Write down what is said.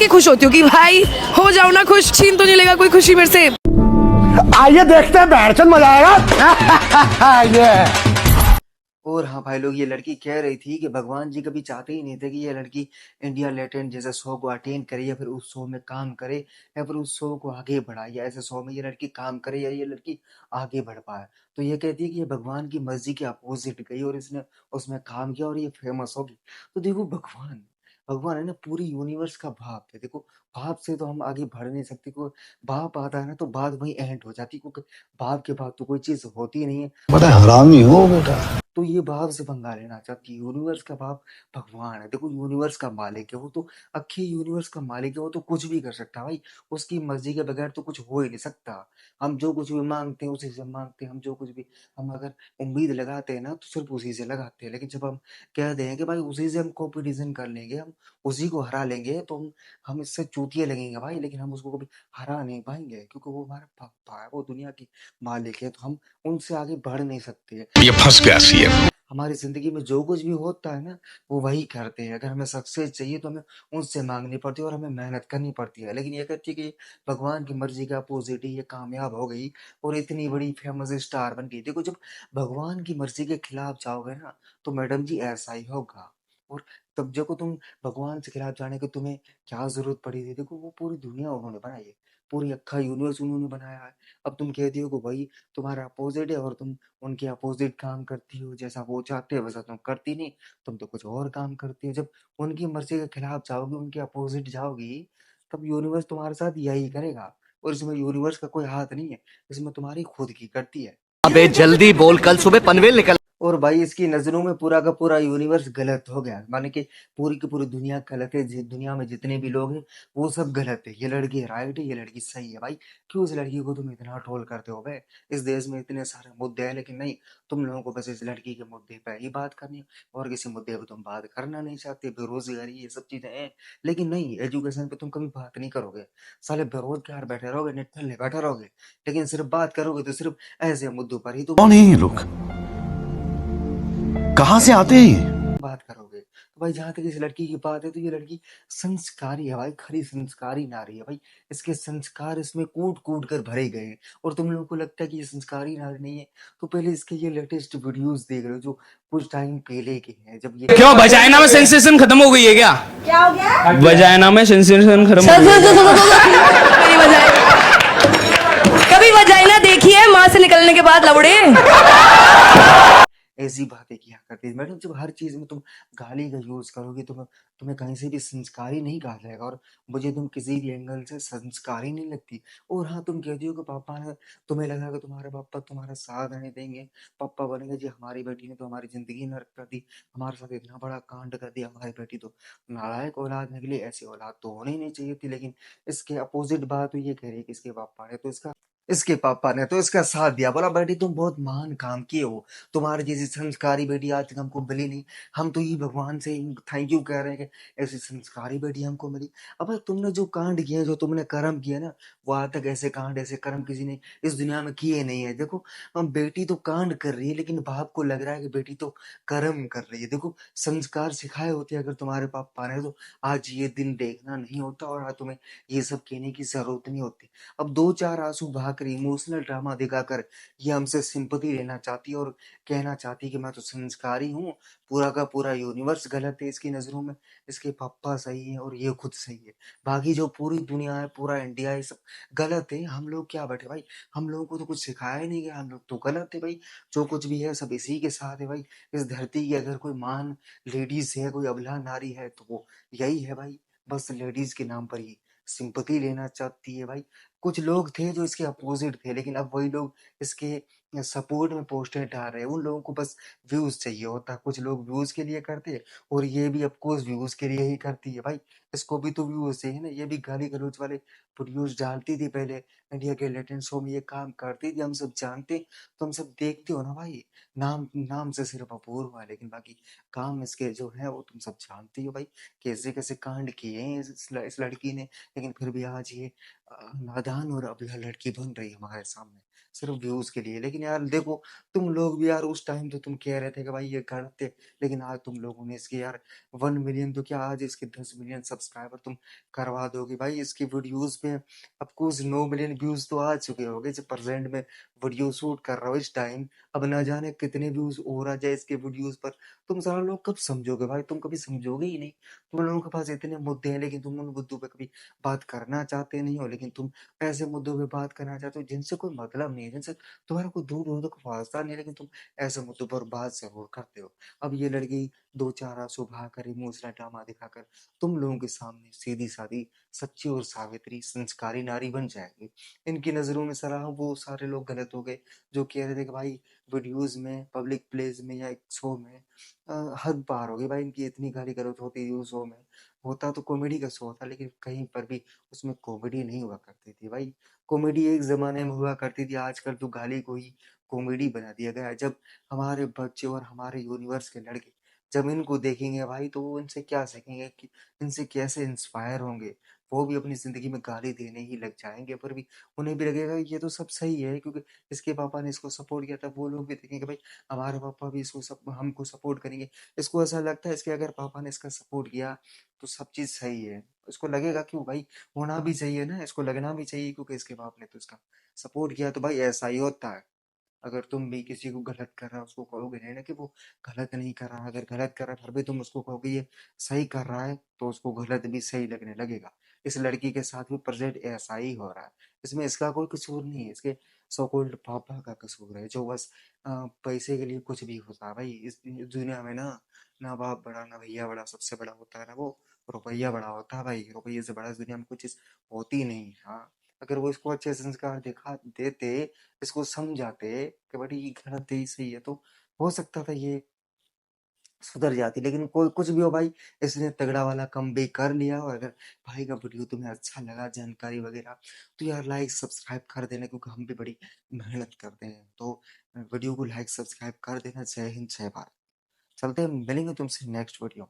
के खुश होती हूँ कि भाई हो जाओ ना खुश, छीन तो नहीं लेगा कोई खुशी मेरे से। आइए देखते हैं बैठचंद मजा आएगा। ये और हाँ भाई लोग, ये लड़की कह रही थी कि भगवान जी कभी चाहते ही नहीं थे कि ये लड़की इंडिया लेटेंट जैसे शो को अटेंड करे या फिर उस शो में काम करे या फिर उस शो को आगे बढ़ाए या ऐसे शो में ये लड़की काम करे या ये लड़की आगे बढ़ पाए। तो ये कहती है कि ये भगवान की मर्जी के अपोजिट गई और इसने उसमें काम किया और ये फेमस होगी। तो देखो, भगवान भगवान है ना, पूरी यूनिवर्स का बाप है। देखो, बाप से तो हम आगे बढ़ नहीं सकते। कोई बाप आता है ना तो बात वहीं एंड हो जाती है, क्योंकि बाप के बाद तो कोई चीज होती नहीं है। बड़ा हरामी हो बेटा। तो ये बाप से पंगा लेना चाहती है। यूनिवर्स का बाप भगवान है। देखो, यूनिवर्स का मालिक है वो तो, अक्खी यूनिवर्स का मालिक है वो तो, कुछ भी कर सकता है भाई। उसकी मर्जी के बगैर तो कुछ हो ही नहीं सकता। हम जो कुछ भी मांगते हैं उसी से मांगते हैं। हम जो कुछ भी, हम अगर उम्मीद लगाते हैं ना तो सिर्फ उसी से लगाते हैं। लेकिन जब हम कह दें कि भाई उसी से हम कॉम्पिटिशन कर लेंगे, हम उसी को हरा लेंगे, तो हम इससे चूतिए लगेंगे भाई, लेकिन हम उसको कभी हरा नहीं पाएंगे, क्योंकि वो हमारा पापा है, वो दुनिया की मालिक है। तो हम उनसे आगे बढ़ नहीं सकते। ये फंस गया सीएम। हमारी ज़िंदगी में जो कुछ भी होता है ना, वो वही करते हैं। अगर हमें सक्सेस चाहिए तो हमें उनसे माँगनी पड़ती है और हमें मेहनत करनी पड़ती है। लेकिन ये कहती है कि भगवान की मर्ज़ी के अपोज़िट ही ये कामयाब हो गई और इतनी बड़ी फ़ेमस स्टार बन गई। देखो, जब भगवान की मर्ज़ी के खिलाफ जाओगे ना, तो मैडम जी ऐसा ही होगा। और तब देखो, तुम भगवान से खिलाफ जाने की तुम्हें क्या ज़रूरत पड़ी थी? देखो, वो पूरी दुनिया उन्होंने बनाई है, पूरी अक्खा यूनिवर्स उन्होंने बनाया है। अब तुम कहती हो कि वही तुम्हारा अपोज़िट है और तुम उनके अपोजिट काम करती हो, जैसा वो चाहते हैं वैसा तुम करती नहीं, तुम तो कुछ और काम करती हो। जब उनकी मर्जी के खिलाफ जाओगी, उनके अपोजिट जाओगी, तब यूनिवर्स तुम्हारे साथ यही करेगा। और इसमें यूनिवर्स का कोई हाथ नहीं है, इसमें तुम्हारी खुद की करती है। अबे जल्दी बोल, कल सुबह पनवेल निकल। और भाई, इसकी नज़रों में पूरा का पूरा यूनिवर्स गलत हो गया, माने कि पूरी की पूरी दुनिया गलत है। दुनिया में जितने भी लोग हैं वो सब गलत है। ये लड़की राइट है, ये लड़की सही है। भाई, क्यों इस लड़की को तुम इतना ट्रोल करते हो बे? इस देश में इतने सारे मुद्दे हैं, लेकिन नहीं, तुम लोगों को बस इस लड़की के मुद्दे पे ही बात करनी है और किसी मुद्दे पे तुम बात करना नहीं चाहते। बेरोजगारी, ये सब चीजें हैं, लेकिन नहीं, एजुकेशन पे तुम कभी बात नहीं करोगे। साले बेरोजगार बैठे रहोगे, नेट बैठे रहोगे, लेकिन सिर्फ बात करोगे तो सिर्फ ऐसे मुद्दों पर ही तुम कौन है ये लोग? कहाँ से आते हैं ये? बात करोगे। तो भाई, जहाँ तक इस लड़की की बात है, तो ये लड़की संस्कारी है भाई, खरी संस्कारी नारी है भाई। इसके संस्कार इसमें कूट कूट कर भरे गए हैं। और तुम लोगों को लगता है कि ये संस्कारी नारी नहीं है, तो पहले इसके ये लेटेस्ट वीडियोस देख रहे हो जो कुछ टाइम पहले के हैं, जब ये क्यों वजाइना में सेंसेशन खत्म हो गई है क्या? क्या हो गया? वजाइना में सेंसेशन खत्म हो गई है। कभी वजाइना देखी है माँ से निकलने के बाद लवड़े? ऐसी बातें किया करती है मैडम। जब हर चीज में तुम गाली का यूज करोगे, तुम्हें कहीं से भी संस्कारी नहीं कहा जाएगा, और मुझे तुम किसी भी एंगल से संस्कारी नहीं लगती। और हाँ, तुम कहती हो कि पापा ने, तुम्हें लगा कि तुम्हारे पापा तुम्हारा साथ नहीं देंगे, पापा बोलेंगे जी हमारी बेटी ने तो हमारी जिंदगी नरक कर दी, हमारे साथ इतना बड़ा कांड कर दिया, हमारी बेटी तो नालायक औलाद निकली, ऐसी औलाद तो होनी ही नहीं चाहिए थी। लेकिन इसके अपोजिट बात तो ये कह रही है कि इसके पापा ने तो इसका साथ दिया, बोला बेटी तुम बहुत महान काम किए हो, तुम्हारी जैसी संस्कारी बेटी आज तक हमको मिली नहीं। हम तो ये भगवान से थैंक यू कह रहे हैं कि ऐसी संस्कारी बेटी हमको मिली। अब तुमने जो कांड किए, जो तुमने कर्म किए ना, वो आज तक ऐसे कांड, ऐसे कर्म किसी ने इस दुनिया में किए नहीं है। देखो, हम बेटी तो कांड कर रही है, लेकिन बाप को लग रहा है कि बेटी तो कर्म कर रही है। देखो, संस्कार सिखाए होते अगर तुम्हारे पापा ने, तो आज ये दिन देखना नहीं होता और आज तुम्हें ये सब कहने की जरूरत नहीं होती। अब दो चार आंसू बहाकर, इमोशनल ड्रामा दिखाकर ये हमसे सिंपैथी लेना चाहती है और कहना चाहती है कि मैं तो संस्कारी हूँ, पूरा का पूरा यूनिवर्स गलत है इसकी नज़रों में, इसके पापा सही है और ये खुद सही है, बाकी जो पूरी दुनिया है, पूरा इंडिया है, सब गलत है। हम लोग क्या बैठे भाई, हम लोगों को तो कुछ सिखाया ही नहीं गया, हम लोग तो गलत है भाई। जो कुछ भी है सब इसी के साथ है भाई। इस धरती की अगर कोई महान लेडीज है, कोई अबला नारी है, तो वो यही है भाई। बस लेडीज के नाम पर ही सिंपैथी लेना चाहती है भाई। कुछ लोग थे जो इसके अपोजिट थे, लेकिन अब वही लोग इसके सपोर्ट में पोस्टर डाल रहे हैं। उन लोगों को बस व्यूज चाहिए होता है, कुछ लोग व्यूज के लिए करते हैं और ये भी ऑफ कोर्स व्यूज के लिए ही करती है भाई। इसको भी तो व्यूज चाहिए ना, ये भी गाली गलौज वाले वीडियोज डालती थी पहले, इंडिया के लेटेंट शो में ये काम करती थी, हम सब जानते, तो हम सब देखते हो ना भाई। नाम नाम से सिर्फ अपूर्व है, लेकिन बाकी काम इसके जो है वो तुम सब जानते हो भाई, कैसे कैसे कांड किए हैं इस लड़की ने। लेकिन फिर भी आज ये नादान और अबला लड़की बन रही है हमारे सामने, सिर्फ व्यूज के लिए। लेकिन यार देखो, तुम लोग भी यार उस टाइम तो तुम कह रहे थे कि भाई ये गलत है, लेकिन आज तुम लोगों ने इसके यार 1 मिलियन तो क्या, आज इसके 10 मिलियन सब्सक्राइबर तुम करवा दोगे भाई। इसकी वीडियोस में अब कुछ 9 मिलियन व्यूज तो आ चुके होंगे जब प्रेजेंट में वीडियो शूट कर रहा हूँ इस टाइम। अब ना जाने कितने व्यूज और आ जाए इसके वीडियोस पर। तुम सारा लोग कब समझोगे भाई? तुम कभी समझोगे ही नहीं। तुम लोगों के पास इतने मुद्दे हैं लेकिन तुम उन मुद्दों पे कभी बात करना चाहते नहीं हो। लेकिन तुम ऐसे मुद्दों पे बात करना चाहते हो जिनसे कोई मतलब नहीं है, जिनसे तुम्हारा कोई दूर दूर तक वास्ता नहीं है, लेकिन तुम ऐसे मुद्दों पर बात जरूर करते हो। अब ये लड़की दो चार आंसू बहाकर इमोशनल ड्रामा दिखाकर तुम लोगों के सामने सीधी सादी सच्ची और सावित्री संस्कारी नारी बन जाएगी। इनकी नजरों में सराह वो सारे लोग गलत हो गए जो कह रहे थे कि भाई वीडियोस में पब्लिक प्लेस में या एक शो में हद पार हो गई भाई। इनकी इतनी गाली गलौज होती थी उस शो में। होता तो कॉमेडी का शो था लेकिन कहीं पर भी उसमें कॉमेडी नहीं हुआ करती थी भाई। कॉमेडी एक जमाने में हुआ करती थी, आजकल तो गाली को ही कॉमेडी बना दिया गया है। जब हमारे बच्चे और हमारे यूनिवर्स के लड़के जब इनको देखेंगे भाई तो वो इनसे क्या सीखेंगे कि इनसे कैसे इंस्पायर होंगे। वो भी अपनी जिंदगी में गाली देने ही लग जाएंगे, पर भी उन्हें भी लगेगा ये तो सब सही है क्योंकि इसके पापा ने इसको सपोर्ट किया था। वो लोग भी देखेंगे भाई हमारे पापा भी इसको सब हमको सपोर्ट करेंगे। इसको ऐसा लगता है इसके अगर पापा ने इसका सपोर्ट किया तो सब चीज सही है। इसको लगेगा क्यों भाई, होना भी चाहिए ना, इसको लगना भी चाहिए क्योंकि इसके बाप ने तो इसका सपोर्ट किया। तो भाई ऐसा ही होता है। अगर तुम भी किसी को गलत कर रहा हो उसको कहोगे नहीं ना कि वो गलत नहीं कर रहा। अगर गलत कर रहा है फिर भी तुम उसको कहोगे ये सही कर रहा है तो उसको गलत भी सही लगने लगेगा। इस लड़की के साथ भी प्रेजेंट ऐसा ही हो रहा है। इसमें इसका कोई कसूर नहीं है, इसके सो कॉल्ड पापा का कसूर है जो बस पैसे के लिए कुछ भी होता है भाई। इस दुनिया में ना ना बाप बड़ा ना भैया बड़ा, सबसे बड़ा होता है ना वो रुपया बड़ा होता है भाई। रुपये से बड़ा इस दुनिया में कुछ चीज होती नहीं। हाँ, अगर वो इसको अच्छे संस्कार दिखा देते, इसको समझाते कि बेटी ये गलत है ये सही है, तो हो सकता था ये सुधर जाती। लेकिन कोई कुछ भी हो भाई, इसने तगड़ा वाला कमबैक कर लिया। और अगर भाई का वीडियो तुम्हें अच्छा लगा जानकारी वगैरह तो यार लाइक सब्सक्राइब कर देना क्योंकि हम भी बड़ी मेहनत करते हैं। तो वीडियो को लाइक सब्सक्राइब कर देना। जय हिंद जय भारत। चलते हैं, मिलेंगे तुमसे नेक्स्ट वीडियो।